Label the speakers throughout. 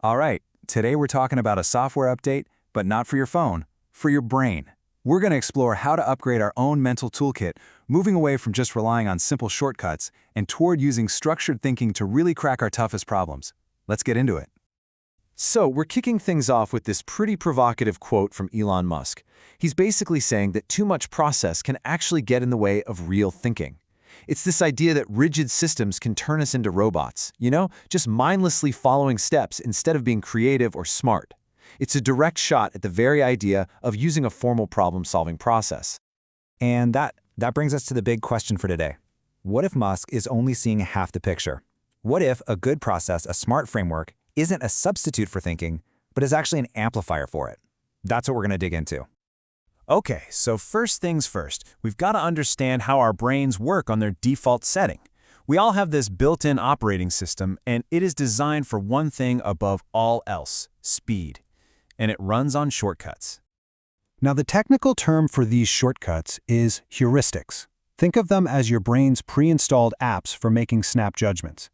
Speaker 1: All right, today we're talking about a software update, but not for your phone, for your brain. We're going to explore how to upgrade our own mental toolkit, moving away from just relying on simple shortcuts and toward using structured thinking to really crack our toughest problems. Let's get into it.
Speaker 2: So, we're kicking things off with this pretty provocative quote from Elon Musk. He's basically saying that too much process can actually get in the way of real thinking. It's this idea that rigid systems can turn us into robots, just mindlessly following steps instead of being creative or smart. It's a direct shot at the very idea of using a formal problem-solving process.
Speaker 1: And that brings us to the big question for today. What if Musk is only seeing half the picture? What if a good process, a smart framework, isn't a substitute for thinking, but is actually an amplifier for it? That's what we're going to dig into.
Speaker 3: Okay, so first things first, we've got to understand how our brains work on their default setting. We all have this built-in operating system, and it is designed for one thing above all else: speed. And it runs on shortcuts.
Speaker 4: Now, the technical term for these shortcuts is heuristics. Think of them as your brain's pre-installed apps for making snap judgments.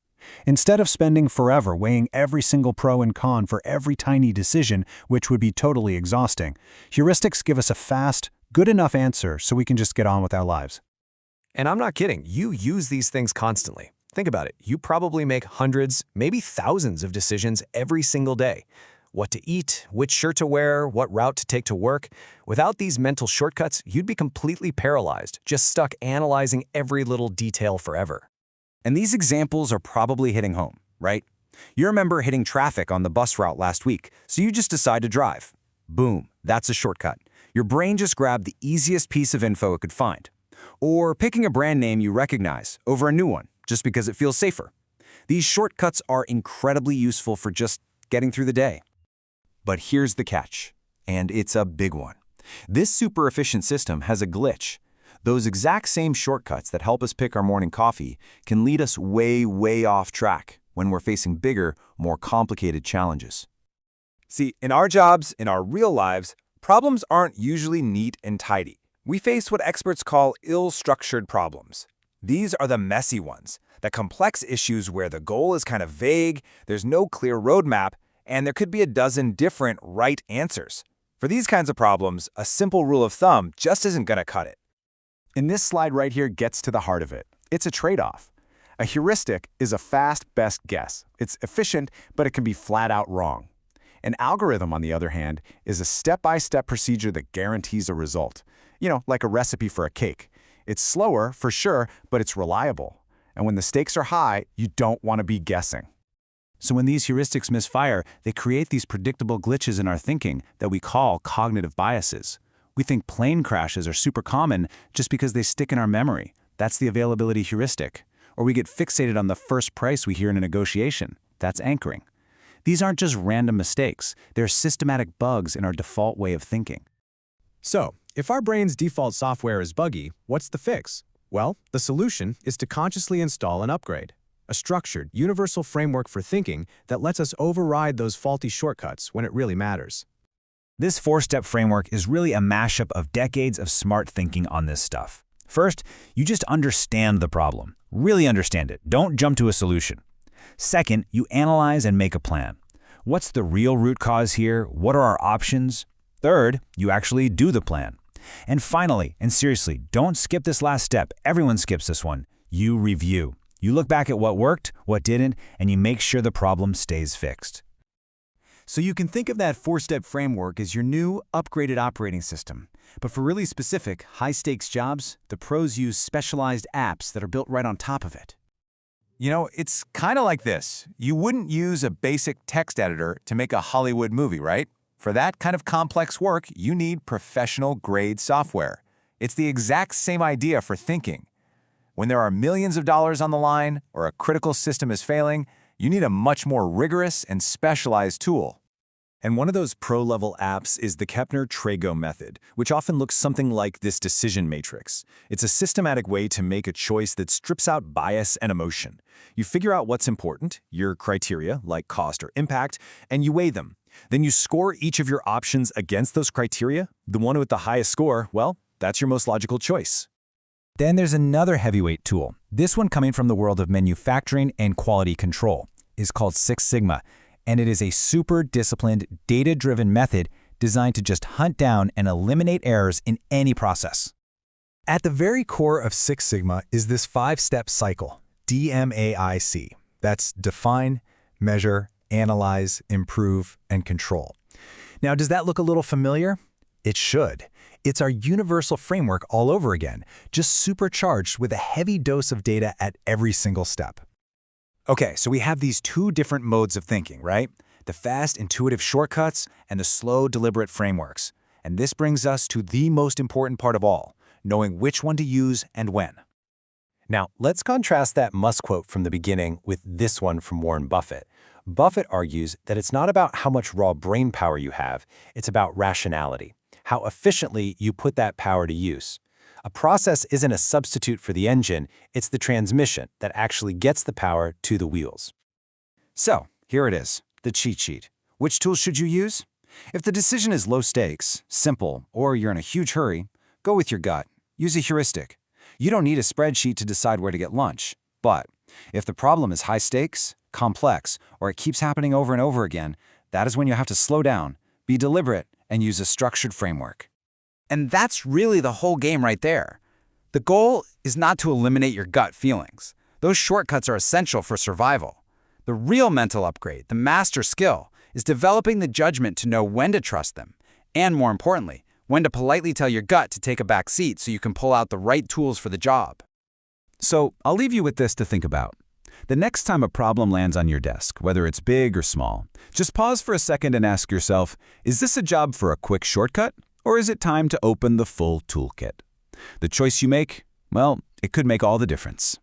Speaker 4: Instead of spending forever weighing every single pro and con for every tiny decision, which would be totally exhausting, heuristics give us a fast, good enough answer so we can just get on with our lives.
Speaker 2: And I'm not kidding, you use these things constantly. Think about it, you probably make hundreds, maybe thousands of decisions every single day. What to eat, which shirt to wear, what route to take to work. Without these mental shortcuts, you'd be completely paralyzed, just stuck analyzing every little detail forever.
Speaker 1: And these examples are probably hitting home, right? You remember hitting traffic on the bus route last week, so you just decide to drive. Boom, that's a shortcut. Your brain just grabbed the easiest piece of info it could find. Or picking a brand name you recognize over a new one, just because it feels safer. These shortcuts are incredibly useful for just getting through the day. But here's the catch, and it's a big one. This super efficient system has a glitch. Those exact same shortcuts that help us pick our morning coffee can lead us way off track when we're facing bigger, more complicated challenges.
Speaker 5: See, in our jobs, in our real lives, problems aren't usually neat and tidy. We face what experts call ill-structured problems. These are the messy ones, the complex issues where the goal is kind of vague, there's no clear roadmap, and there could be a dozen different right answers. For these kinds of problems, a simple rule of thumb just isn't going to cut it.
Speaker 4: And this slide right here gets to the heart of it. It's a trade-off. A heuristic is a fast best guess. It's efficient, but it can be flat out wrong. An algorithm, on the other hand, is a step-by-step procedure that guarantees a result. Like a recipe for a cake. It's slower, for sure, but it's reliable. And when the stakes are high, you don't want to be guessing.
Speaker 1: So when these heuristics misfire, they create these predictable glitches in our thinking that we call cognitive biases. We think plane crashes are super common just because they stick in our memory. That's the availability heuristic. Or we get fixated on the first price we hear in a negotiation. That's anchoring. These aren't just random mistakes. They're systematic bugs in our default way of thinking.
Speaker 3: So, if our brain's default software is buggy, what's the fix? Well, the solution is to consciously install an upgrade. A structured, universal framework for thinking that lets us override those faulty shortcuts when it really matters.
Speaker 1: This four-step framework is really a mashup of decades of smart thinking on this stuff. First, you just understand the problem. Really understand it. Don't jump to a solution. Second, you analyze and make a plan. What's the real root cause here? What are our options? Third, you actually do the plan. And finally, and seriously, don't skip this last step. Everyone skips this one. You review. You look back at what worked, what didn't, and you make sure the problem stays fixed. So you can think of that four-step framework as your new, upgraded operating system. But for really specific, high-stakes jobs, the pros use specialized apps that are built right on top of it.
Speaker 5: It's kind of like this. You wouldn't use a basic text editor to make a Hollywood movie, right? For that kind of complex work, you need professional-grade software. It's the exact same idea for thinking. When there are millions of dollars on the line or a critical system is failing, you need a much more rigorous and specialized tool.
Speaker 1: And one of those pro-level apps is the Kepner-Trego method, which often looks something like this decision matrix. It's a systematic way to make a choice that strips out bias and emotion. You figure out what's important, your criteria, like cost or impact, and you weigh them. Then you score each of your options against those criteria. The one with the highest score, well, that's your most logical choice. Then there's another heavyweight tool. This one coming from the world of manufacturing and quality control is called Six Sigma. and it is a super disciplined, data-driven method designed to just hunt down and eliminate errors in any process.
Speaker 3: At the very core of Six Sigma is this 5-step cycle, DMAIC. That's define, measure, analyze, improve, and control. Now, does that look a little familiar? It should. It's our universal framework all over again, just supercharged with a heavy dose of data at every single step.
Speaker 1: Okay, so we have these two different modes of thinking, right? The fast, intuitive shortcuts and the slow, deliberate frameworks. And this brings us to the most important part of all, knowing which one to use and when.
Speaker 2: Now, let's contrast that Musk quote from the beginning with this one from Warren Buffett. Buffett argues that it's not about how much raw brain power you have, it's about rationality, how efficiently you put that power to use. A process isn't a substitute for the engine, it's the transmission that actually gets the power to the wheels.
Speaker 1: So, here it is, the cheat sheet. Which tools should you use? If the decision is low stakes, simple, or you're in a huge hurry, go with your gut. Use a heuristic. You don't need a spreadsheet to decide where to get lunch. But if the problem is high stakes, complex, or it keeps happening over and over again, that is when you have to slow down, be deliberate, and use a structured framework. And that's really the whole game right there. The goal is not to eliminate your gut feelings. Those shortcuts are essential for survival. The real mental upgrade, the master skill, is developing the judgment to know when to trust them, and more importantly, when to politely tell your gut to take a back seat so you can pull out the right tools for the job. So, I'll leave you with this to think about. The next time a problem lands on your desk, whether it's big or small, just pause for a second and ask yourself, is this a job for a quick shortcut, or is it time to open the full toolkit? The choice you make, well, it could make all the difference.